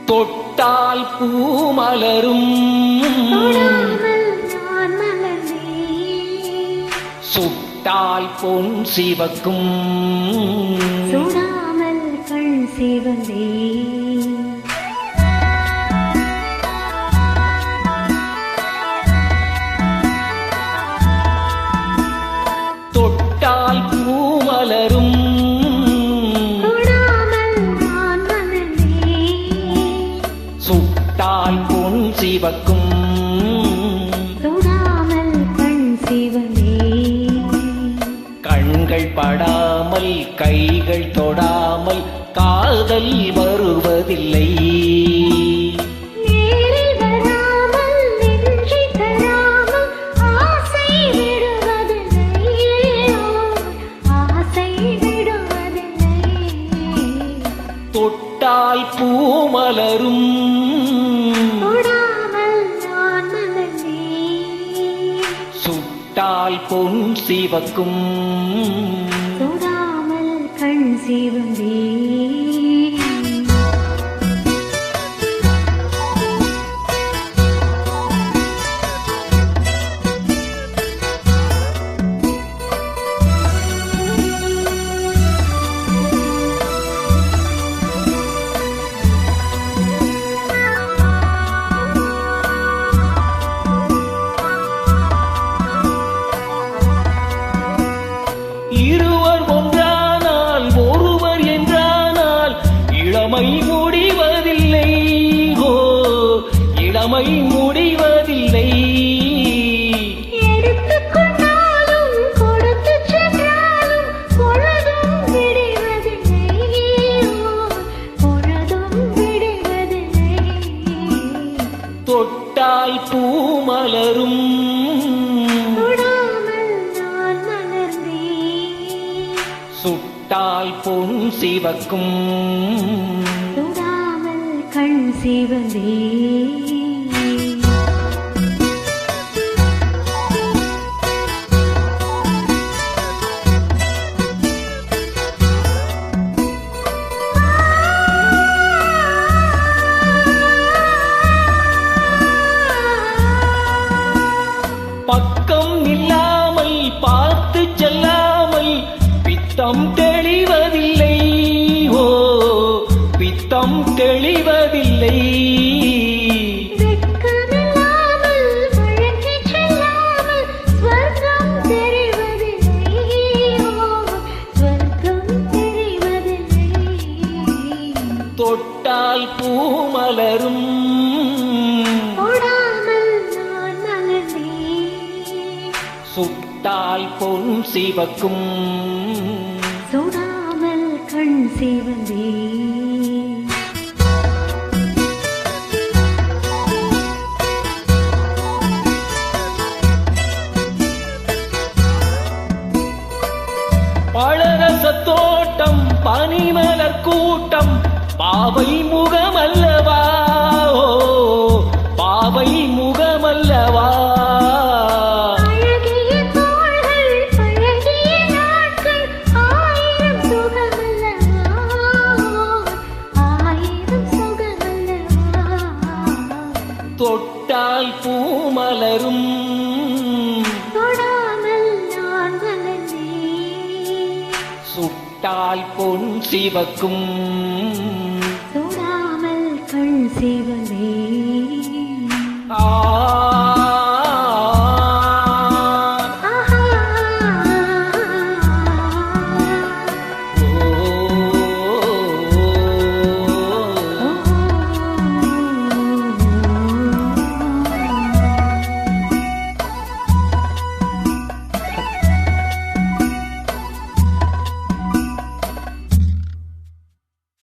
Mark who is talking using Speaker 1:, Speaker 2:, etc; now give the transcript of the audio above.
Speaker 1: தொட்டால் பூ மலரும் சுட்டால் பொன் சிவக்கும்
Speaker 2: சுடாமல் கண் சிவந்தே
Speaker 1: தொட்டால் பூ மலரும் சுட்டால் பொன் சிவக்கும்
Speaker 2: சுடாமல் கண் சிவந்தே
Speaker 1: கண்கள் படாமல் கைகள் தொடாமல் காதல் வருவதில்லை
Speaker 2: நேரில் வராமல் நெஞ்சை தராமல் ஆசை விடுவதில்லை ஆசை விடுவதில்லை
Speaker 1: தொட்டால் பூ மலரும்
Speaker 2: தொடாமல் நான் மலர்ந்தேன்
Speaker 1: சுட்டால் பொன் சிவக்கும்
Speaker 2: தொடாமல் கண் சிவந்தே
Speaker 1: இருவர் ஒன்றானால் ஒருவர் என்றானால் இளமை முடிவதில்லை ஓ இளமை முடிவதில்லை
Speaker 2: எடுத்துக்கொண்டாலும் கொடுத்துச் சென்றாலும் பொழுதும் விடுவதில்லை பொழுதும் விடுவதில்லை
Speaker 1: தொட்டால் பூ மலரும்
Speaker 2: தொடாமல் நான் மலர்ந்தேன்
Speaker 1: சுட்டால் பொன் சிவக்கும்
Speaker 2: தொடாமல் கண் சிவந்தே
Speaker 1: பக்கம் இல்லாமல் பார்த்து செல்லாமல் பித்தம் தெளிவதில்லை ஓ பித்தம் தெளிவதில்லை
Speaker 2: வெட்கமில்லாமல் வழக்கிச் செல்லாமல் ஸ்வர்க்கம் தெரிவதில்லை ஸ்வர்க்கம் தெரிவதில்லை
Speaker 1: தொட்டால் பூ மலரும்
Speaker 2: தொடாமல் நான் மலர்ந்தேன்
Speaker 1: சுட்டால் பொன் சிவக்கும்
Speaker 2: சுடாமல் கண் சிவந்தே
Speaker 1: பழரச தோட்டம் பனிமலர் கூட்டம் பாவை முகமல்லவா ஓ பாவை முகமல்லவா
Speaker 2: அழகிய தோள்கள் பழகிய நாட்கள் ஆயிரம் சுகமல்லவா ஆயிரம் சுகமல்லவா
Speaker 1: தொட்டால் பூ மலரும்
Speaker 2: தொடாமல் நான் மலர்ந்தேன்
Speaker 1: சுட்டால் பொன் சிவக்கும்
Speaker 2: தொடாமல் கண் சிவந்தே